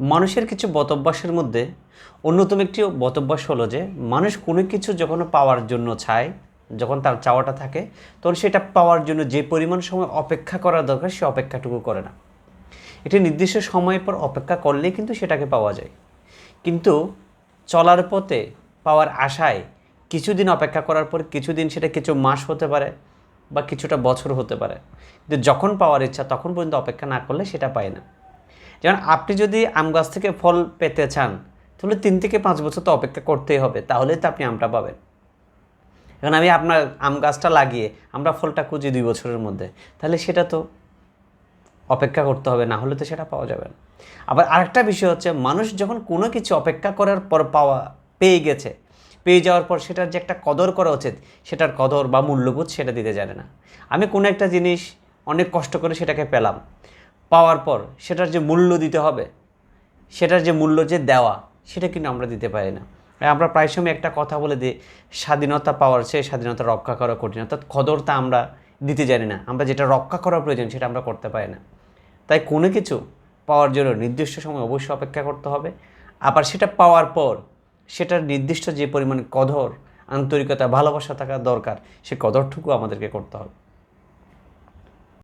মানুষের কিছু বদভ্যাসের মধ্যে অন্যতম একটি বদভ্যাস হলো যে মানুষ কোনো কিছু যখন পাওয়ার জন্য চায়, যখন তার চাওয়াটা থাকে তখন সেটা পাওয়ার জন্য যে পরিমাণ সময় অপেক্ষা করা দরকার সে অপেক্ষাটুকু করে না। একটি নির্দিষ্ট সময়ের পর অপেক্ষা করলেই কিন্তু সেটাকে পাওয়া যায়। কিন্তু চলার পথে পাওয়ার আশায় কিছুদিন অপেক্ষা করার পর কিছুদিন, সেটা কিছু মাস হতে পারে বা কিছুটা বছর হতে পারে, কিন্তু যখন পাওয়ার ইচ্ছা তখন পর্যন্ত অপেক্ষা না করলে সেটা পায় না। যেমন আপনি যদি আম গাছ থেকে ফল পেতে চান তাহলে 3 থেকে 5 বছর তো অপেক্ষা করতেই হবে, তাহলেই তো আপনি আমটা পাবেন। এখন আমি আপনার আম গাছটা লাগিয়ে আমরা ফলটা খুঁজি 2 বছরের মধ্যে, তাহলে সেটা তো অপেক্ষা করতে হবে, না হলে তো সেটা পাওয়া যাবে না। আবার আরেকটা বিষয় হচ্ছে, মানুষ যখন কোনো কিছু অপেক্ষা করার পর পেয়ে গেছে, পেয়ে যাওয়ার পর সেটার যে একটা কদর করা উচিত, সেটার কদর বা মূল্যবোধ সেটা দিতে জানে না। আমি কোনো একটা জিনিস অনেক কষ্ট করে সেটাকে পেলাম, পাওয়ার পর সেটার যে মূল্য দিতে হবে, সেটার যে মূল্য যে দেওয়া, সেটা কিন্তু আমরা দিতে পারি না। আমরা প্রায় সময় একটা কথা বলে দিই, স্বাধীনতা পাওয়ার চেয়ে স্বাধীনতা রক্ষা করা কঠিন, অর্থাৎ কদরটা আমরা দিতে জানি না। আমরা যেটা রক্ষা করা প্রয়োজন সেটা আমরা করতে পারি না। তাই কোনো কিছু পাওয়ার জন্য নির্দিষ্ট সময় অবশ্যই অপেক্ষা করতে হবে। আবার সেটা পাওয়ার পর সেটার নির্দিষ্ট যে পরিমাণ কদর, আন্তরিকতা, ভালোবাসা থাকা দরকার, সে কদরটুকু আমাদেরকে করতে হবে।